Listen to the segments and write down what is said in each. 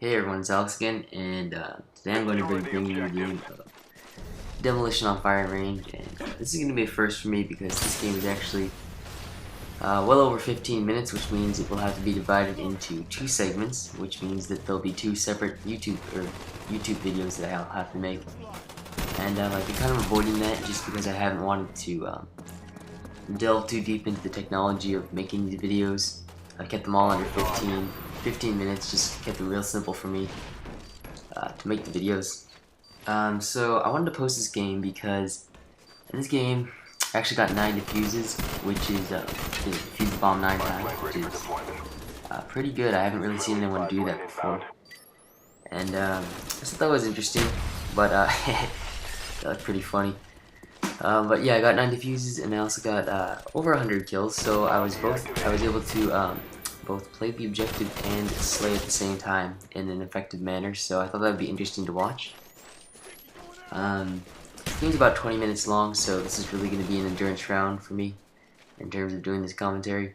Hey everyone, it's Alex again, and today I'm going to be bringing you a game of Demolition on Fire and Range, and this is going to be a first for me because this game is actually well over 15 minutes, which means it will have to be divided into two segments, which means that there'll be two separate YouTube videos that I'll have to make, and I've been kind of avoiding that just because I haven't wanted to delve too deep into the technology of making these videos. I kept them all under 15 minutes, just kept it real simple for me to make the videos. So I wanted to post this game because in this game I actually got 9 defuses, which is defuse the bomb 9 times, which is pretty good. I haven't really seen anyone do that before, and I thought that was interesting, but that was pretty funny. But yeah, I got 9 defuses, and I also got over 100 kills. So I was able to both play the objective and slay at the same time in an effective manner. So I thought that would be interesting to watch. The game's about 20 minutes long, so this is really going to be an endurance round for me in terms of doing this commentary.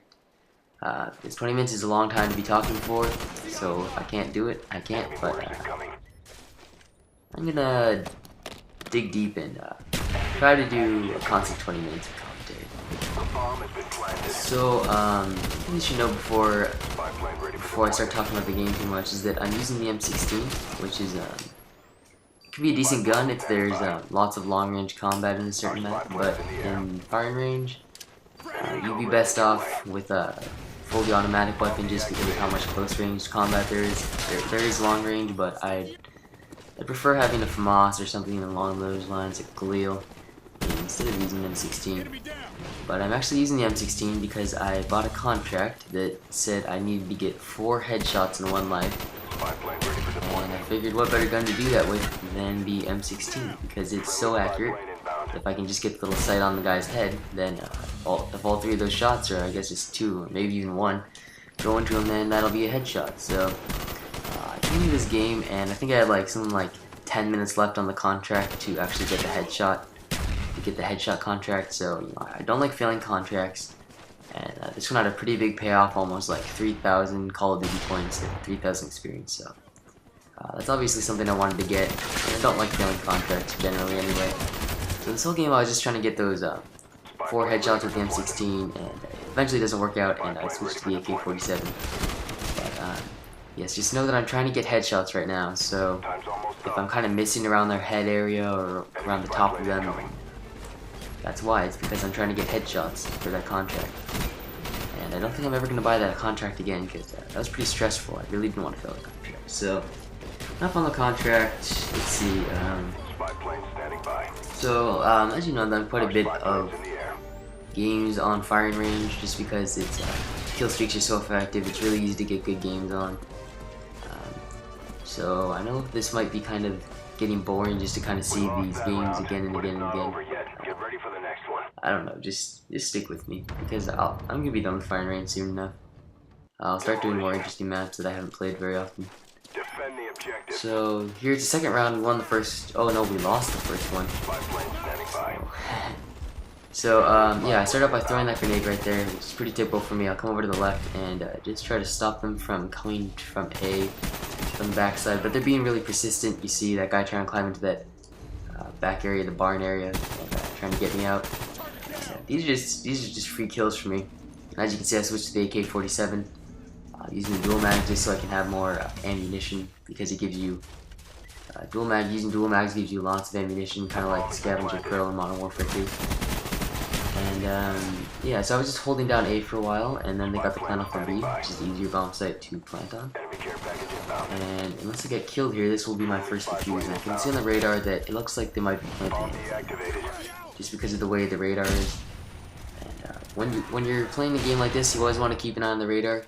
This 20 minutes is a long time to be talking for, so if I can't do it, I can't. But I'm gonna dig deep and try to do a constant 20 minutes of commentary. So, what you should know before I start talking about the game too much is that I'm using the M16, which is it can be a decent gun if there's lots of long-range combat in a certain map, but in firing range, you'd be best off with a fully automatic weapon just because of how much close-range combat there is. There is long-range, but I'd prefer having a FAMAS or something along those lines, like Galil, instead of using the M16. But I'm actually using the M16 because I bought a contract that said I needed to get 4 headshots in 1 life, and I figured what better gun to do that with than the M16, because it's so accurate. If I can just get the little sight on the guy's head, then if all 3 of those shots, or I guess it's 2, or maybe even 1, go into him, then that'll be a headshot. So I came into this game, and I think I had like something like 10 minutes left on the contract to actually get the headshot. Contract, so I don't like failing contracts, and this one had a pretty big payoff, almost like 3,000 Call of Duty points and 3,000 experience, so that's obviously something I wanted to get, and I don't like failing contracts generally anyway. So this whole game I was just trying to get those 4 headshots with the M16, and eventually it doesn't work out, and I switched to the AK-47. But yes, just know that I'm trying to get headshots right now, so if I'm kind of missing around their head area or around the top of them, that's why. It's because I'm trying to get headshots for that contract. And I don't think I'm ever going to buy that contract again, because that was pretty stressful. I really didn't want to fail the contract. So, enough on the contract. Let's see. As you know, I've done quite a bit of games on firing range, just because it's kill streaks are so effective. It's really easy to get good games on. So I know this might be kind of getting boring just to kind of see these games again and again and again. I don't know, just stick with me, because I'm gonna be done with firing range soon enough. I'll start doing more interesting maps that I haven't played very often. So here's the second round. We won the first. Oh no, we lost the first one. So yeah, I start off by throwing that grenade right there, which is pretty typical for me. I'll come over to the left and just try to stop them from coming from the backside, but they're being really persistent. You see that guy trying to climb into that back area, the barn area, and, trying to get me out. These are just free kills for me. And as you can see, I switched to the AK-47, using the dual mag just so I can have more ammunition, because it gives you using dual mags gives you lots of ammunition, kind of like Scavenger Pro in Modern Warfare 2. And yeah, so I was just holding down A for a while, and then they got the plant off on B, which is the easier bomb site to plant on. And unless I get killed here, this will be my first defuse. And I can see on the radar that it looks like they might be planting it, just because of the way the radar is. And when you're playing a game like this, you always want to keep an eye on the radar,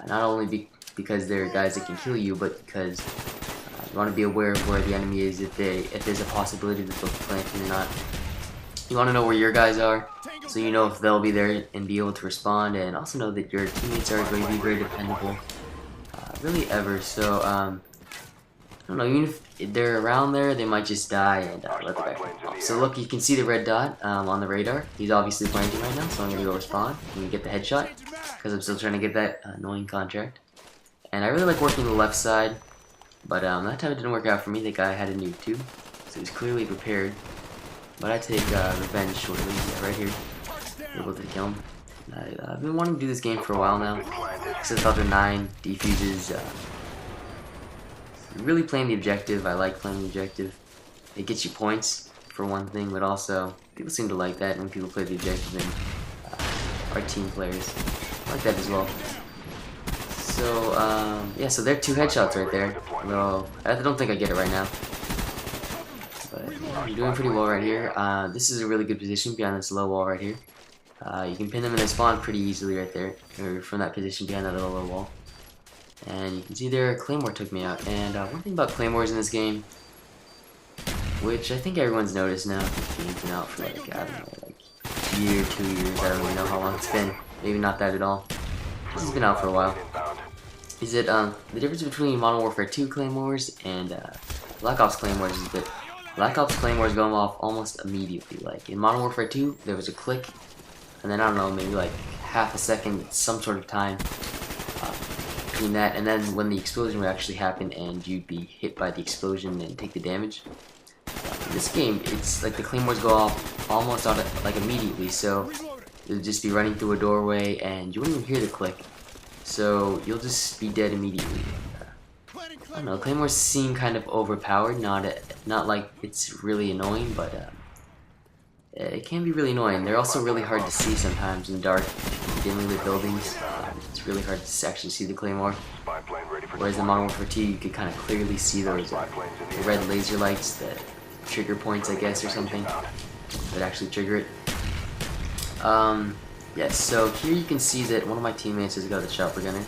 not only because there are guys that can kill you, but because you want to be aware of where the enemy is, if there's a possibility that they'll be planting or not. You want to know where your guys are, so you know if they'll be there and be able to respond, and also know that your teammates are going to be very dependable, really ever. So I don't know, even if they're around there, they might just die and let the guy fall. So look, you can see the red dot on the radar. He's obviously planting right now, so I'm going to go respond and get the headshot, because I'm still trying to get that annoying contract. And I really like working the left side, But that time it didn't work out for me. The guy had a nuke too, so he was clearly prepared. But I take revenge shortly. Yeah, right here, able to kill him. I've been wanting to do this game for a while now. Since Delta 9, Defuses, really playing the objective. I like playing the objective. It gets you points for one thing, but also people seem to like that when people play the objective, and our team players like that as well. So yeah, so there are 2 headshots right there. Though I don't think I get it right now, but yeah, I'm doing pretty well right here. This is a really good position behind this low wall right here. You can pin them in their spawn pretty easily right there, or from that position behind that little low wall. And you can see there, Claymore took me out. And one thing about Claymores in this game, which I think everyone's noticed now, the game's been out for like, I don't know, like a year, 2 years, I don't really know how long it's been. Maybe not that at all. This has been out for a while. Is that the difference between Modern Warfare 2 Claymores and Black Ops Claymores is that Black Ops Claymores go off almost immediately. Like in Modern Warfare 2, there was a click, and then I don't know, maybe like half a second, some sort of time between that, and then when the explosion would actually happen and you'd be hit by the explosion and take the damage. In this game, it's like the Claymores go off almost like immediately, so you'll just be running through a doorway and you won't even hear the click. So you'll just be dead immediately. I don't know, Claymores seem kind of overpowered, not like it's really annoying, but it can be really annoying. They're also really hard to see sometimes in dark, dealing with buildings. It's really hard to actually see the Claymore. Whereas in Modern Warfare 2, you could kind of clearly see those red laser lights, that trigger points, I guess, or something, that actually trigger it. Yes, so here you can see that one of my teammates has got the chopper gunner,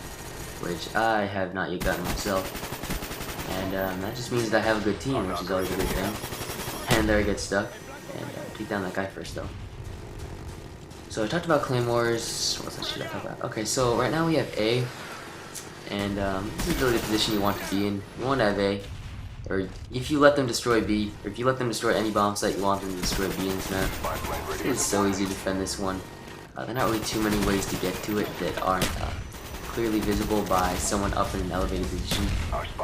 which I have not yet gotten myself. And that just means that I have a good team, which is always a good thing. And there I get stuck. And take down that guy first, though. So I talked about Claymores. What else should I talk about? Okay, so right now we have A. And this is really the position you want to be in. You want to have A. Or if you let them destroy B, or if you let them destroy any bomb site, you want them to destroy B in this map. It's so easy to defend this one. There are not really too many ways to get to it that aren't clearly visible by someone up in an elevated position,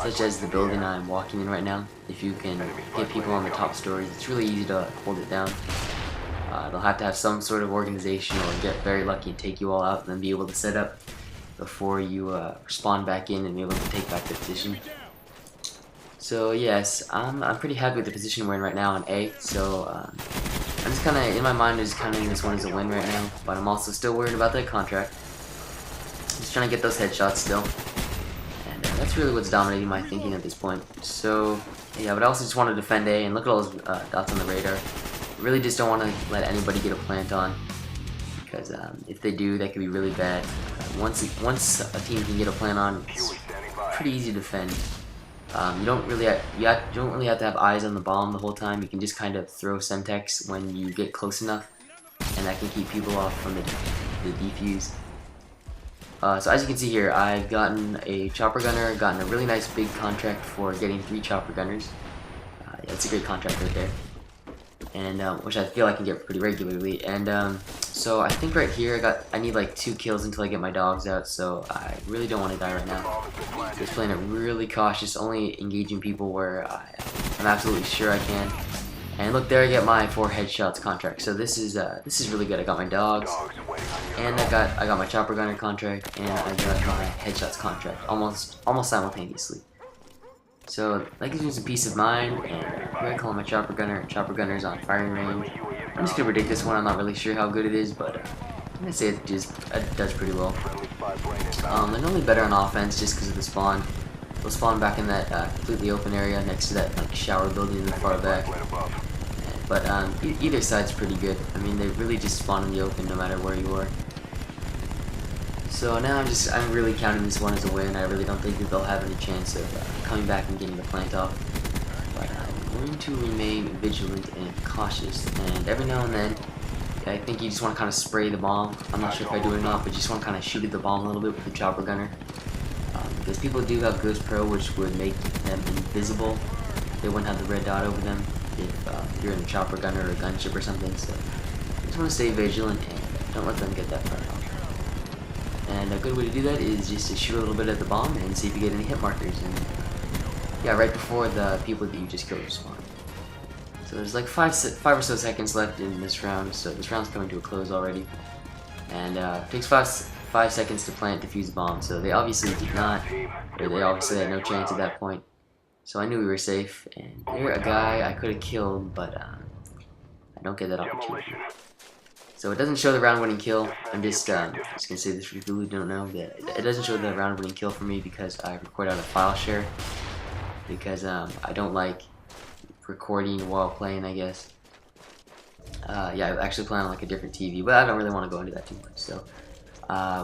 such as the building I'm walking in right now. If you can get people on the top stories, it's really easy to hold it down. They'll have to have some sort of organization or get very lucky and take you all out and then be able to set up before you spawn back in and be able to take back the position. So yes, I'm pretty happy with the position we're in right now on A, so I'm just kind of, in my mind, just counting this one as a win right now, but I'm also still worried about that contract. Just trying to get those headshots still, and that's really what's dominating my thinking at this point. So yeah, but I also just want to defend A, and look at all those dots on the radar. Really just don't want to let anybody get a plant on, because if they do, that could be really bad. Once a team can get a plant on, it's pretty easy to defend. You don't really have to have eyes on the bomb the whole time. You can just kind of throw Semtex when you get close enough, and that can keep people off from the defuse. So as you can see here, I've gotten a chopper gunner, gotten a really nice big contract for getting 3 chopper gunners. Yeah, it's a great contract right there, and which I feel I can get pretty regularly. And so I think right here I need like 2 kills until I get my dogs out. So I really don't want to die right now. Just playing it really cautious, only engaging people where I'm absolutely sure I can. And look, there I get my 4 headshots contract. So this is really good. I got my dogs, and I got my chopper gunner contract, and I got my headshots contract almost simultaneously. So that gives me some peace of mind. And here I call my chopper gunner. Chopper gunner's on firing range. I'm just gonna predict this one. I'm not really sure how good it is, but I'm gonna say it does pretty well. They're normally better on offense just because of the spawn. They'll spawn back in that completely open area next to that like shower building in the far back. But either side's pretty good. I mean, they really just spawn in the open no matter where you are. So now I'm really counting this one as a win. I really don't think that they'll have any chance of coming back and getting the plant off. But I'm going to remain vigilant and cautious. And every now and then, I think you just want to kind of spray the bomb. I'm not sure if I do it or not, but you just want to kind of shoot at the bomb a little bit with the chopper gunner. Because people do have Ghost Pro, which would make them invisible. They wouldn't have the red dot over them if you're in a chopper gunner or a gunship or something. So you just want to stay vigilant and don't let them get that far off. And a good way to do that is just to shoot a little bit at the bomb and see if you get any hit markers. And Yeah, right before the people that you just killed respawn. So there's like five or so seconds left in this round, so this round's coming to a close already. And it takes five seconds to plant defuse the bomb, so they obviously did not, or they obviously had no chance at that point. So I knew we were safe, and there a guy I could have killed, but I don't get that opportunity. So it doesn't show the round-winning kill. I'm just gonna say this for people who don't know that it doesn't show the round-winning kill for me because I record out a file share. Because I don't like recording while playing, I guess. Yeah, I actually play on like a different TV, but I don't really want to go into that too much. So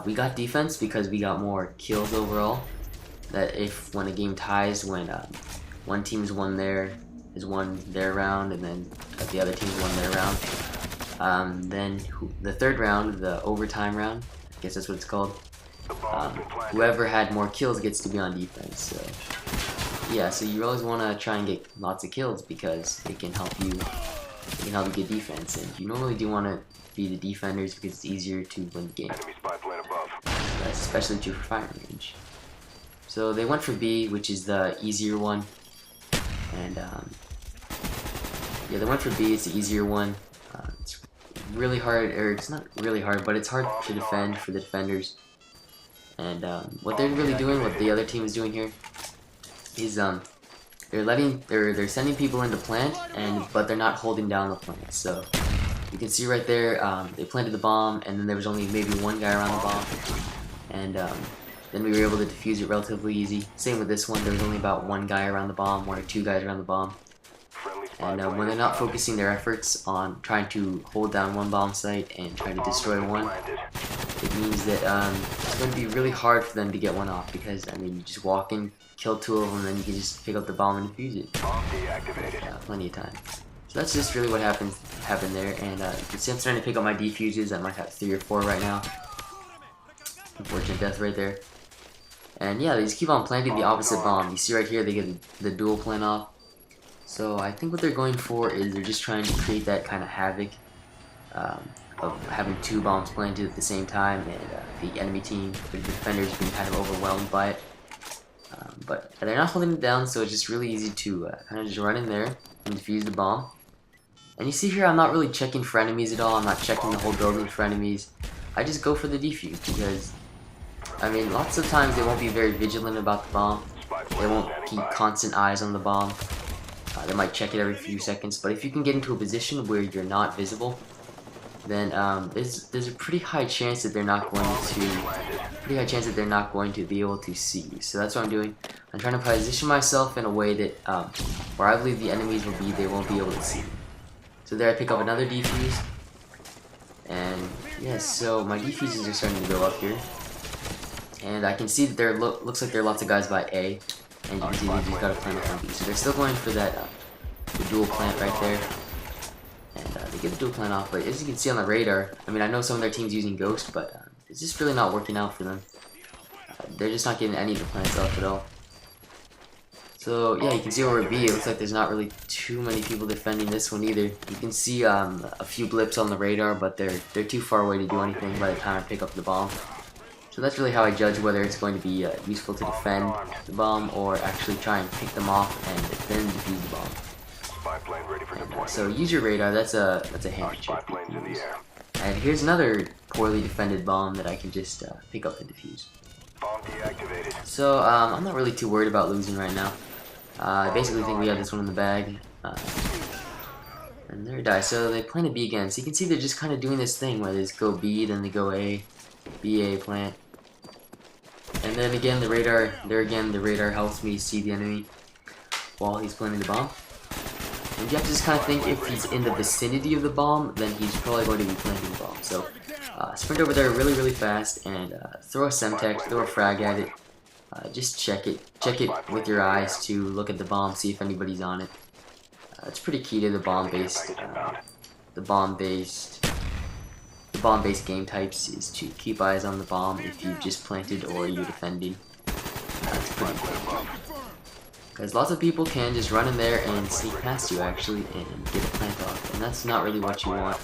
we got defense because we got more kills overall. That if when a game ties, when one team's won their round, and then the other team's won their round, then the third round, the overtime round, I guess that's what it's called. Whoever had more kills gets to be on defense. So yeah, so you always want to try and get lots of kills because it can help you. It can help you get defense, and you normally do want to be the defenders because it's easier to win the game. That's especially true for firing range. So they went for B, which is the easier one, and yeah, they went for B. It's the easier one. It's really hard, or it's not really hard, but it's hard to defend for the defenders. And what they're really doing, what the other team is doing here, is they're sending people into plant, but they're not holding down the plant. So you can see right there, they planted the bomb, and then there was only maybe one guy around the bomb, and then we were able to defuse it relatively easy. Same with this one, there was only about one guy around the bomb, one or two guys around the bomb. And when they're not focusing their efforts on trying to hold down one bomb site and trying to destroy one, it means that it's going to be really hard for them to get one off, because I mean, you just walk in, kill two of them, and then you can just pick up the bomb and defuse it. Plenty of time. So that's just really what happened there, and you can see I'm starting to pick up my defuses. I might have 3 or 4 right now. Unfortunate death right there. And yeah, they just keep on planting the opposite bomb. You see right here, they get the dual plant off. So I think what they're going for is they're just trying to create that kind of havoc of having 2 bombs planted at the same time, and the enemy team, the defenders, being kind of overwhelmed by it. But they're not holding it down, so it's just really easy to kind of just run in there and defuse the bomb. And you see here, I'm not really checking for enemies at all. I'm not checking the whole building for enemies. I just go for the defuse because, I mean, lots of times they won't be very vigilant about the bomb. They won't keep constant eyes on the bomb. They might check it every few seconds, but if you can get into a position where you're not visible, then there's a pretty high chance that they're not going to be able to see you. So that's what I'm doing. I'm trying to position myself in a way that where I believe the enemies will be, they won't be able to see me. So there I pick up another defuse, and yes, so my defuses are starting to go up here, and I can see that there looks like there are lots of guys by A. And you can see they just got a plant on B. So they're still going for that the dual plant right there. And they get the dual plant off, but as you can see on the radar, I mean, I know some of their team's using Ghost, but it's just really not working out for them. They're just not getting any of the plants off at all. So yeah, you can see over B, it looks like there's not really too many people defending this one either. You can see a few blips on the radar, but they're too far away to do anything by the time I pick up the bomb. So that's really how I judge whether it's going to be useful to defend the bomb or actually try and pick them off and then defuse the bomb. And, so use your radar. That's a handy trick you can use. And here's another poorly defended bomb that I can just pick up and defuse. So I'm not really too worried about losing right now. I basically think we have this one in the bag. And there it dies. So they planted B again. So you can see they're just kind of doing this thing where they just go B, then they go A. BA plant, and then again the radar helps me see the enemy while he's planting the bomb. And you have to just kind of think, if he's in the vicinity of the bomb, then he's probably going to be planting the bomb. So sprint over there really fast and throw a semtex, throw a frag at it. Just check it with your eyes to look at the bomb, see if anybody's on it. It's pretty key to the bomb-based game types, is to keep eyes on the bomb if you just planted or you're defending. That's pretty important. Because lots of people can just run in there and sneak past you actually and get a plant off, and that's not really what you want.